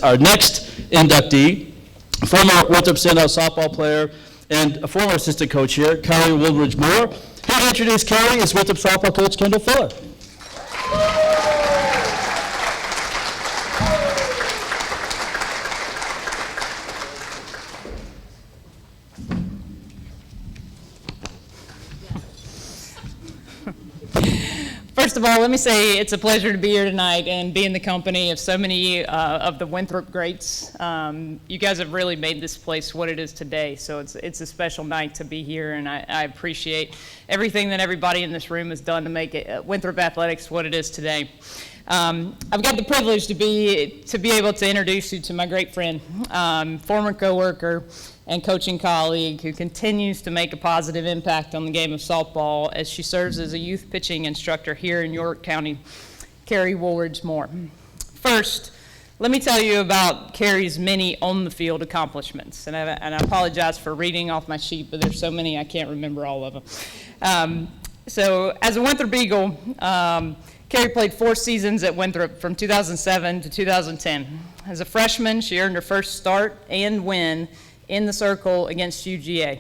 our next inductee, former Winthrop standout softball player and a former assistant coach here, Cari Wooldridge Moore. Here to introduce Cari is Winthrop softball coach Kendall Fuller. First of all, let me say it's a pleasure to be here tonight and be in the company of so many of the Winthrop greats. You guys have really made this place what it is today, so it's a special night to be here, and I appreciate everything that everybody in this room has done to make it, Winthrop Athletics what it is today. I've got the privilege to be able to introduce you to my great friend, former coworker, and coaching colleague who continues to make a positive impact on the game of softball as she serves as a youth pitching instructor here in York County, Cari Wooldridge Moore. First, let me tell you about Cari's many on-the-field accomplishments, and I apologize for reading off my sheet, but there's so many I can't remember all of them. So as a Winthrop Eagle, Cari played 4 seasons at Winthrop from 2007 to 2010. As a freshman, she earned her first start and win in the circle against UGA.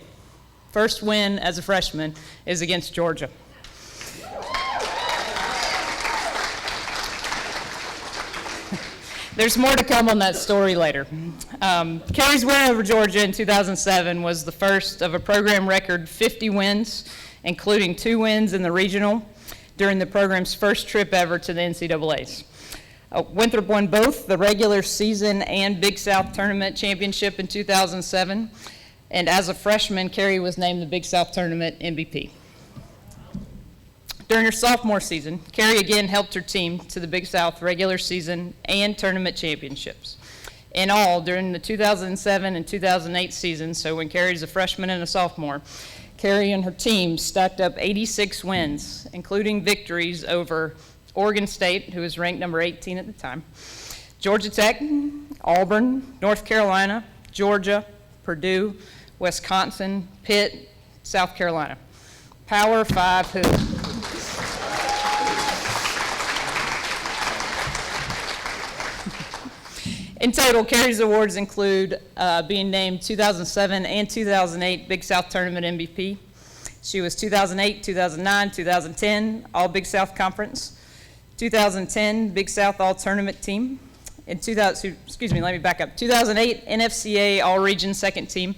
First win as a freshman is against Georgia. There's more to come on that story later. Cari's win over Georgia in 2007 was the first of a program record 50 wins, including 2 wins in the regional during the program's first trip ever to the NCAAs. Winthrop won both the regular season and Big South Tournament championship in 2007, and as a freshman, Cari was named the Big South Tournament MVP. During her sophomore season, Cari again helped her team to the Big South regular season and tournament championships. In all, during the 2007 and 2008 seasons, so when Cari's a freshman and a sophomore, Cari and her team stacked up 86 wins, including victories over Oregon State, who was ranked number 18 at the time, Georgia Tech, Auburn, North Carolina, Georgia, Purdue, Wisconsin, Pitt, South Carolina. Power 5 who? In total, Cari's awards include being named 2007 and 2008 Big South Tournament MVP. She was 2008, 2009, 2010 All Big South Conference, 2010 Big South All-Tournament Team. In 2008 NFCA All-Region Second Team.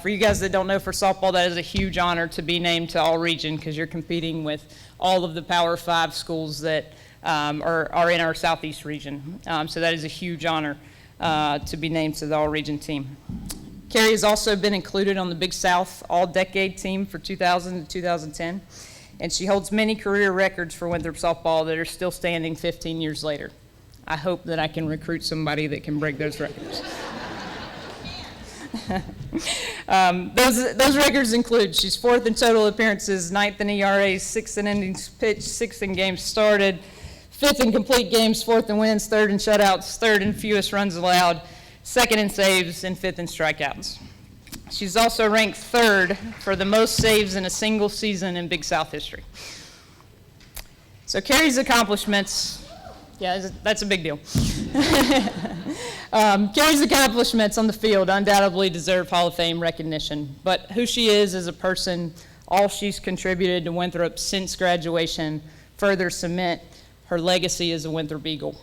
For you guys that don't know, for softball, that is a huge honor to be named to All-Region because you're competing with all of the Power 5 schools that are in our Southeast region. So that is a huge honor to be named to the All-Region team. Cari has also been included on the Big South All-Decade Team for 2000 to 2010. And she holds many career records for Winthrop softball that are still standing 15 years later. I hope that I can recruit somebody that can break those records. Those records include she's 4th in total appearances, 9th in ERAs, 6th in innings pitched, 6th in games started, 5th in complete games, 4th in wins, 3rd in shutouts, 3rd in fewest runs allowed, 2nd in saves, and 5th in strikeouts. She's also ranked 3rd for the most saves in a single season in Big South history. So Cari's accomplishments, yeah, that's a big deal. Cari's accomplishments on the field undoubtedly deserve Hall of Fame recognition, but who she is as a person, all she's contributed to Winthrop since graduation, further cement her legacy as a Winthrop Eagle.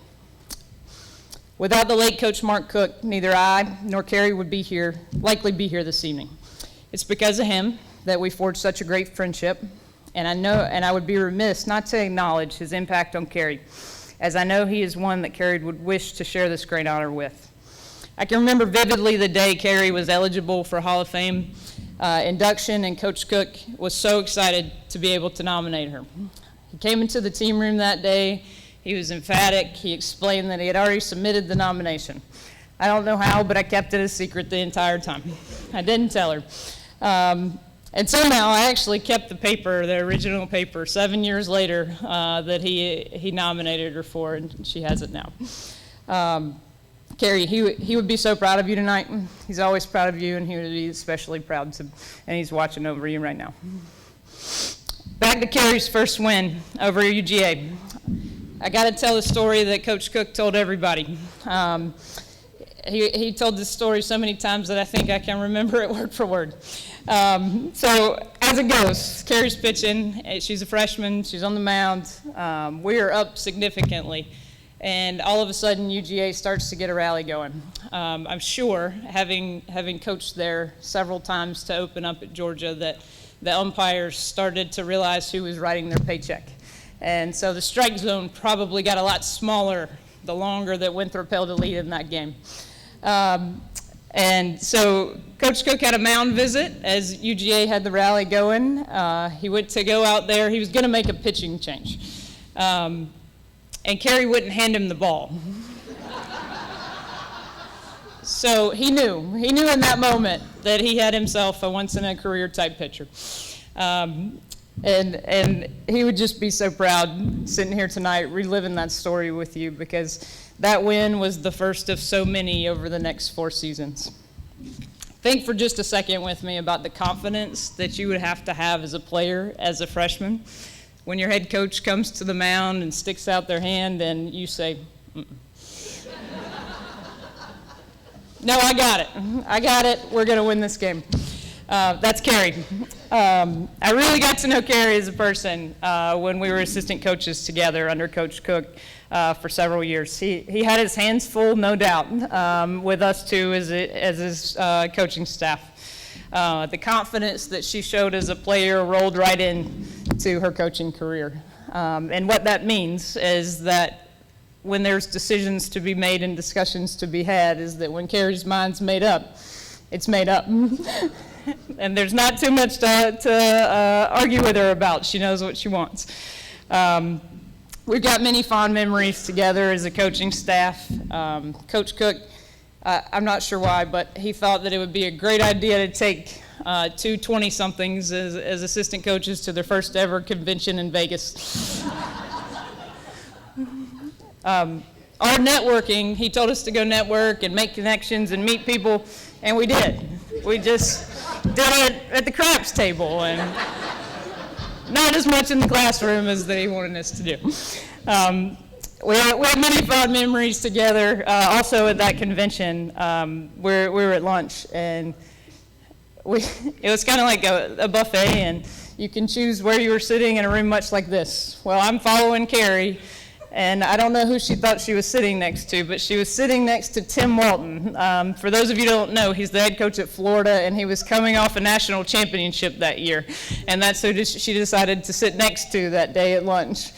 Without the late Coach Mark Cook, neither I nor Cari would likely be here this evening. It's because of him that we forged such a great friendship, and I would be remiss not to acknowledge his impact on Cari, as I know he is one that Cari would wish to share this great honor with. I can remember vividly the day Cari was eligible for Hall of Fame induction, and Coach Cook was so excited to be able to nominate her. He came into the team room that day. He was emphatic. He explained that he had already submitted the nomination. I don't know how, but I kept it a secret the entire time. I didn't tell her. And somehow I actually kept the paper, the original paper, 7 years later that he nominated her for, and she has it now. Cari, he would be so proud of you tonight. He's always proud of you, and he would be especially proud and he's watching over you right now. Back to Cari's first win over UGA. I got to tell the story that Coach Cook told everybody. he told this story so many times that I think I can remember it word for word. So as it goes, Cari's pitching. She's a freshman. She's on the mound. We are up significantly. And all of a sudden, UGA starts to get a rally going. I'm sure, having coached there several times to open up at Georgia, that the umpires started to realize who was writing their paycheck. And so the strike zone probably got a lot smaller the longer that Winthrop held a lead in that game. And so Coach Cook had a mound visit as UGA had the rally going. He went to go out there. He was going to make a pitching change. And Cari wouldn't hand him the ball. So he knew in that moment that he had himself a once-in-a-career type pitcher. And he would just be so proud sitting here tonight reliving that story with you, because that win was the first of so many over the next 4 seasons. Think for just a second with me about the confidence that you would have to have as a player, as a freshman, when your head coach comes to the mound and sticks out their hand and you say, mm-mm. No, I got it, we're going to win this game. That's Cari. I really got to know Cari as a person when we were assistant coaches together under Coach Cook for several years. He had his hands full, no doubt, with us two as his coaching staff. The confidence that she showed as a player rolled right into her coaching career. And what that means is that when there's decisions to be made and discussions to be had, is that when Cari's mind's made up, it's made up. And there's not too much to argue with her about. She knows what she wants. We've got many fond memories together as a coaching staff. Coach Cook, I'm not sure why, but he thought that it would be a great idea to take 2 20-somethings as assistant coaches to their first ever convention in Vegas. Our networking, he told us to go network and make connections and meet people, and we did. We just did it at the craps table, and not as much in the classroom as they wanted us to do. We had many fond memories together. Also at that convention, we were at lunch, and it was kind of like a buffet, and you can choose where you were sitting in a room much like this. Well, I'm following Cari, and I don't know who she thought she was sitting next to, but she was sitting next to Tim Walton. For those of you who don't know, he's the head coach at Florida, and he was coming off a national championship that year. And that's who she decided to sit next to that day at lunch.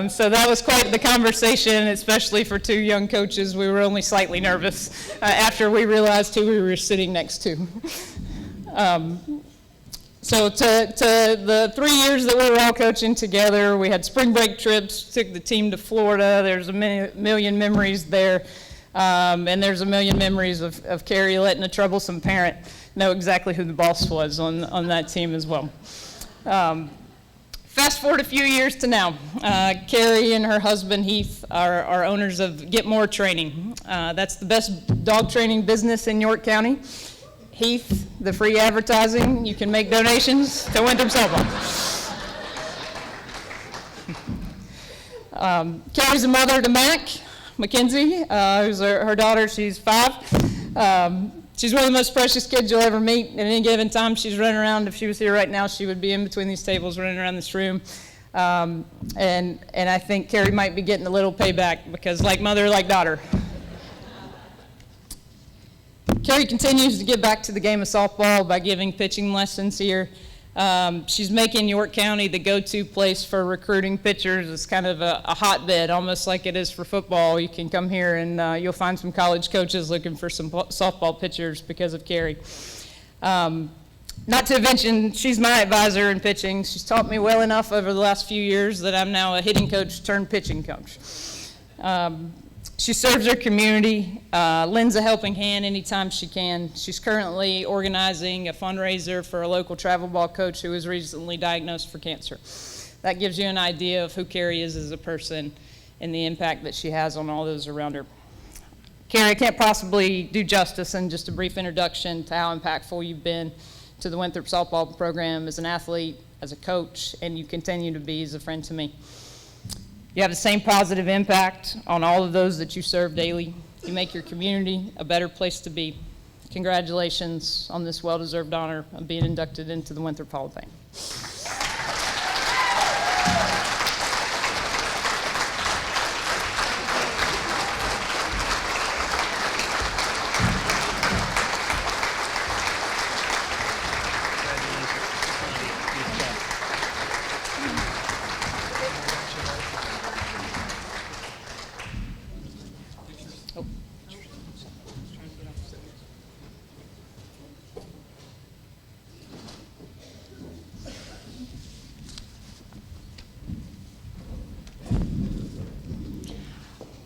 So that was quite the conversation, especially for 2 young coaches. We were only slightly nervous after we realized who we were sitting next to. So to the 3 years that we were all coaching together, we had spring break trips, took the team to Florida. There's a million memories there. And there's a million memories of Cari letting a troublesome parent know exactly who the boss was on that team as well. Fast forward a few years to now. Cari and her husband Heath are owners of Get More Training. That's the best dog training business in York County. Heath, the free advertising, you can make donations to Winthrop Softball. Cari's a mother to Mac, Mackenzie, who's her daughter. She's 5. She's one of the most precious kids you'll ever meet. At any given time, she's running around. If she was here right now, she would be in between these tables running around this room. And I think Cari might be getting a little payback because like mother, like daughter. Cari continues to get back to the game of softball by giving pitching lessons here. She's making York County the go-to place for recruiting pitchers. It's kind of a hotbed, almost like it is for football. You can come here and you'll find some college coaches looking for some softball pitchers because of Cari. Not to mention, she's my advisor in pitching. She's taught me well enough over the last few years that I'm now a hitting coach turned pitching coach. She serves her community, lends a helping hand anytime she can. She's currently organizing a fundraiser for a local travel ball coach who was recently diagnosed for cancer. That gives you an idea of who Cari is as a person and the impact that she has on all those around her. Cari, I can't possibly do justice in just a brief introduction to how impactful you've been to the Winthrop softball program as an athlete, as a coach, and you continue to be as a friend to me. You have the same positive impact on all of those that you serve daily. You make your community a better place to be. Congratulations on this well-deserved honor of being inducted into the Winthrop Hall of Fame.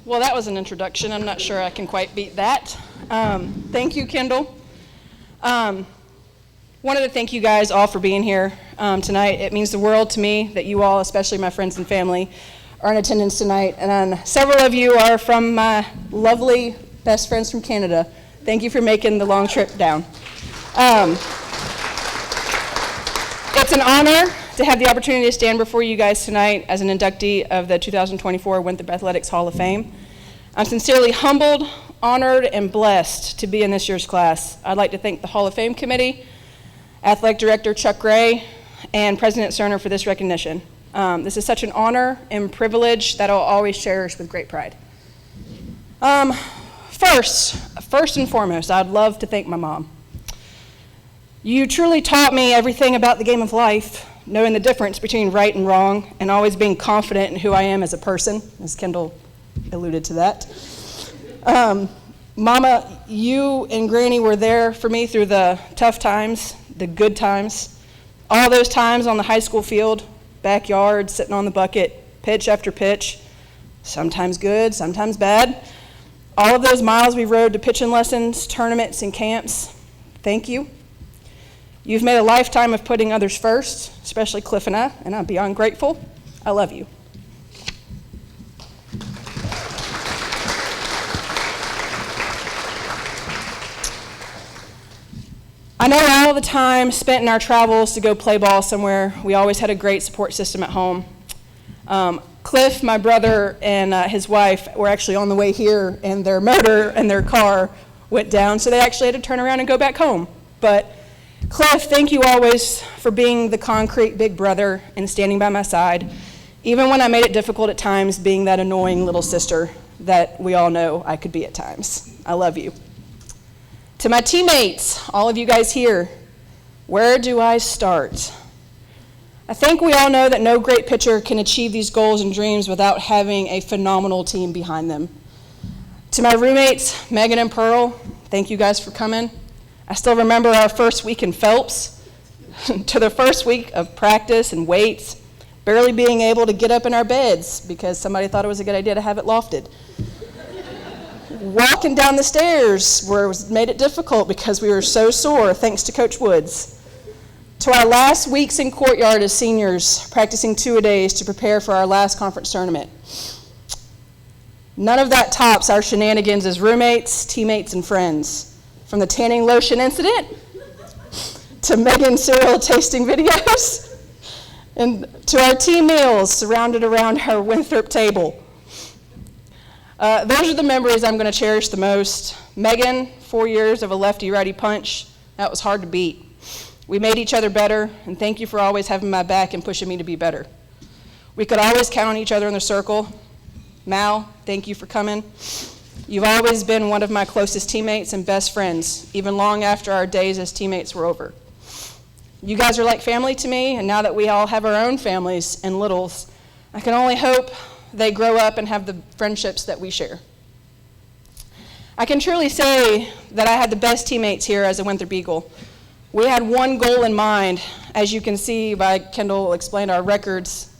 Well, that was an introduction. I'm not sure I can quite beat that. Thank you, Kendall. Wanted to thank you guys all for being here tonight. It means the world to me that you all, especially my friends and family, are in attendance tonight. And several of you are from my lovely best friends from Canada. Thank you for making the long trip down. It's an honor to have the opportunity to stand before you guys tonight as an inductee of the 2024 Winthrop Athletics Hall of Fame. I'm sincerely humbled, honored, and blessed to be in this year's class. I'd like to thank the Hall of Fame Committee, Athletic Director Chuck Gray, and President Cerner for this recognition. This is such an honor and privilege that I'll always cherish with great pride. First and foremost, I'd love to thank my mom. You truly taught me everything about the game of life, knowing the difference between right and wrong, and always being confident in who I am as a person, as Kendall alluded to that. Mama, you and Granny were there for me through the tough times, the good times, all those times on the high school field, backyard, sitting on the bucket, pitch after pitch, sometimes good, sometimes bad. All of those miles we rode to pitching lessons, tournaments, and camps, thank you. You've made a lifetime of putting others first, especially Cliff and I'm beyond grateful. I love you. I know all the time spent in our travels to go play ball somewhere, we always had a great support system at home. Cliff, my brother, and his wife were actually on the way here, and their motor and their car went down, so they actually had to turn around and go back home. But Cliff, thank you always for being the concrete big brother and standing by my side, even when I made it difficult at times, being that annoying little sister that we all know I could be at times. I love you. To my teammates, all of you guys here, where do I start? I think we all know that no great pitcher can achieve these goals and dreams without having a phenomenal team behind them. To my roommates, Megan and Pearl, thank you guys for coming. I still remember our first week in Phelps, to the first week of practice and weights, barely being able to get up in our beds because somebody thought it was a good idea to have it lofted. Walking down the stairs made it difficult because we were so sore, thanks to Coach Woods. To our last weeks in courtyard as seniors, practicing 2-a-days to prepare for our last conference tournament. None of that tops our shenanigans as roommates, teammates, and friends. From the tanning lotion incident, to Megan's cereal tasting videos, and to our team meals surrounded around our Winthrop table. Those are the memories I'm going to cherish the most. Megan, 4 years of a lefty-righty punch, that was hard to beat. We made each other better, and thank you for always having my back and pushing me to be better. We could always count on each other in the circle. Mal, thank you for coming. You've always been one of my closest teammates and best friends, even long after our days as teammates were over. You guys are like family to me, and now that we all have our own families and littles, I can only hope they grow up and have the friendships that we share. I can truly say that I had the best teammates here as a Winthrop Eagle. We had one goal in mind, as you can see by Kendall explained our records.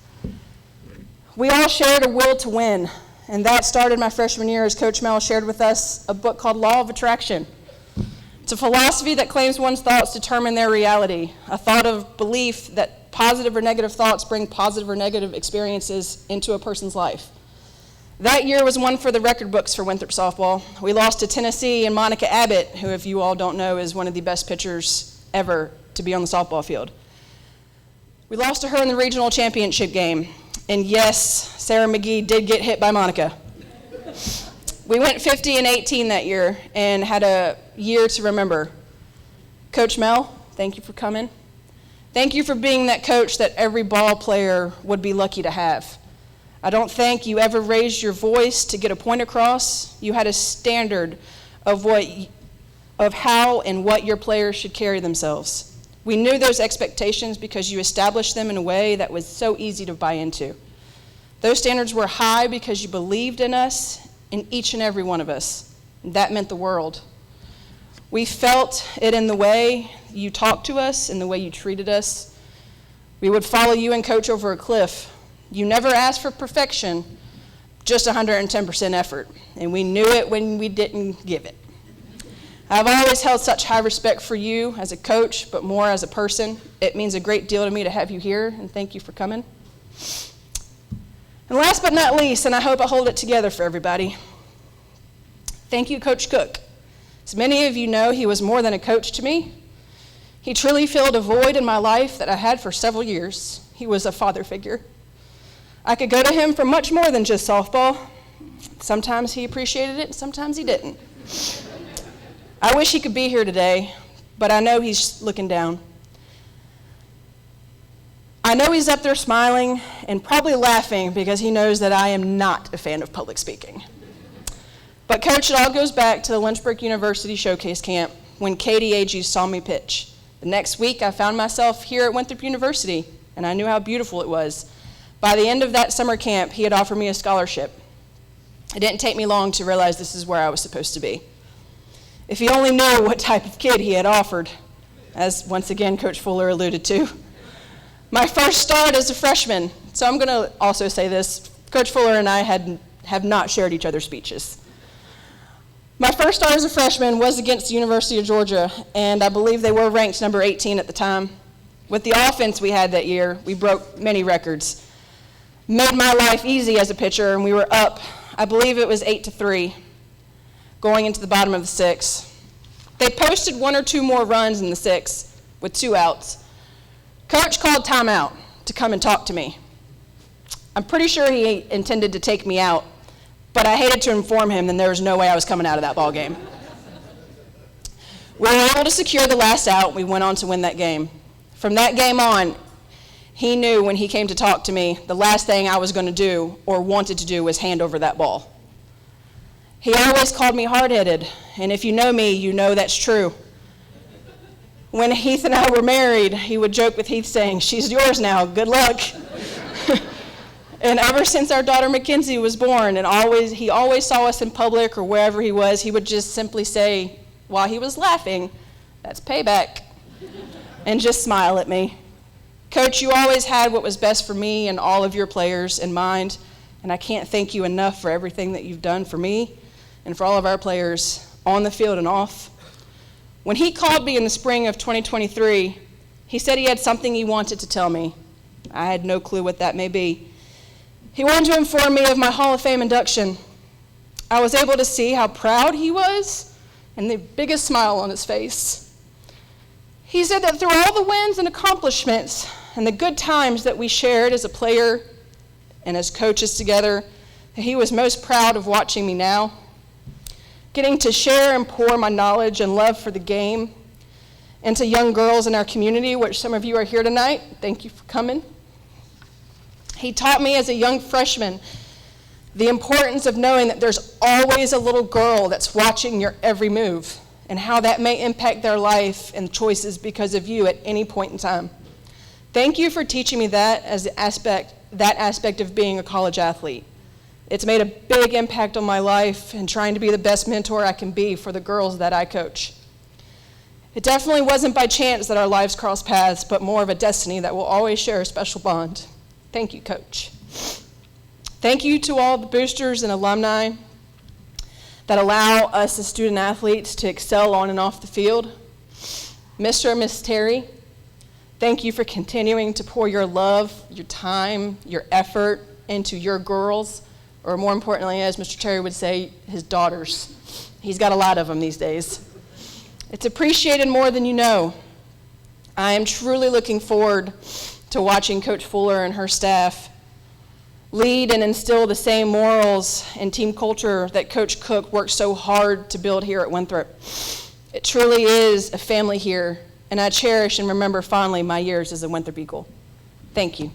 We all shared a will to win, and that started my freshman year as Coach Mel shared with us a book called Law of Attraction. It's a philosophy that claims one's thoughts determine their reality, a thought of belief that positive or negative thoughts bring positive or negative experiences into a person's life. That year was one for the record books for Winthrop softball. We lost to Tennessee and Monica Abbott, who, if you all don't know, is one of the best pitchers ever to be on the softball field. We lost to her in the regional championship game. And yes, Sarah McGee did get hit by Monica. We went 50-18 that year and had a year to remember. Coach Mel, thank you for coming. Thank you for being that coach that every ball player would be lucky to have. I don't think you ever raised your voice to get a point across. You had a standard of how and what your players should carry themselves. We knew those expectations because you established them in a way that was so easy to buy into. Those standards were high because you believed in us, in each and every one of us. That meant the world. We felt it in the way you talked to us, in the way you treated us. We would follow you and coach over a cliff. You never asked for perfection, just 110% effort. And we knew it when we didn't give it. I've always held such high respect for you as a coach, but more as a person. It means a great deal to me to have you here, and thank you for coming. And last but not least, and I hope I hold it together for everybody, thank you, Coach Cook. As many of you know, he was more than a coach to me. He truly filled a void in my life that I had for several years. He was a father figure. I could go to him for much more than just softball. Sometimes he appreciated it, and sometimes he didn't. I wish he could be here today, but I know he's looking down. I know he's up there smiling and probably laughing because he knows that I am not a fan of public speaking. But Coach, it all goes back to the Lynchburg University Showcase Camp when Katie Agee saw me pitch. The next week, I found myself here at Winthrop University, and I knew how beautiful it was. By the end of that summer camp, he had offered me a scholarship. It didn't take me long to realize this is where I was supposed to be. If he only knew what type of kid he had offered, as once again Coach Fuller alluded to. My first start as a freshman, so I'm going to also say this, Coach Fuller and I have not shared each other's speeches. My first start as a freshman was against the University of Georgia, and I believe they were ranked number 18 at the time. With the offense we had that year, we broke many records. Made my life easy as a pitcher, and we were up, I believe it was 8-3, going into the bottom of the sixth. They posted one or two more runs in the sixth with 2 outs. Coach called timeout to come and talk to me. I'm pretty sure he intended to take me out, but I hated to inform him that there was no way I was coming out of that ball game. We were able to secure the last out. We went on to win that game. From that game on, he knew when he came to talk to me, the last thing I was going to do or wanted to do was hand over that ball. He always called me hard-headed, and if you know me, you know that's true. When Heath and I were married, he would joke with Heath saying, "She's yours now, good luck." And ever since our daughter Mackenzie was born, and he always saw us in public or wherever he was, he would just simply say, while he was laughing, "That's payback," and just smile at me. Coach, you always had what was best for me and all of your players in mind, and I can't thank you enough for everything that you've done for me and for all of our players on the field and off. When he called me in the spring of 2023, he said he had something he wanted to tell me. I had no clue what that may be. He wanted to inform me of my Hall of Fame induction. I was able to see how proud he was and the biggest smile on his face. He said that through all the wins and accomplishments and the good times that we shared as a player and as coaches together, that he was most proud of watching me now, getting to share and pour my knowledge and love for the game into young girls in our community, which some of you are here tonight. Thank you for coming. He taught me as a young freshman the importance of knowing that there's always a little girl that's watching your every move and how that may impact their life and choices because of you at any point in time. Thank you for teaching me that aspect of being a college athlete. It's made a big impact on my life and trying to be the best mentor I can be for the girls that I coach. It definitely wasn't by chance that our lives crossed paths, but more of a destiny that will always share a special bond. Thank you, Coach. Thank you to all the boosters and alumni that allow us as student athletes to excel on and off the field. Mr. and Miss Terry, thank you for continuing to pour your love, your time, your effort into your girls, or more importantly, as Mr. Terry would say, his daughters. He's got a lot of them these days. It's appreciated more than you know. I am truly looking forward to watching Coach Fuller and her staff lead and instill the same morals and team culture that Coach Cook worked so hard to build here at Winthrop. It truly is a family here, and I cherish and remember fondly my years as a Winthrop Eagle. Thank you.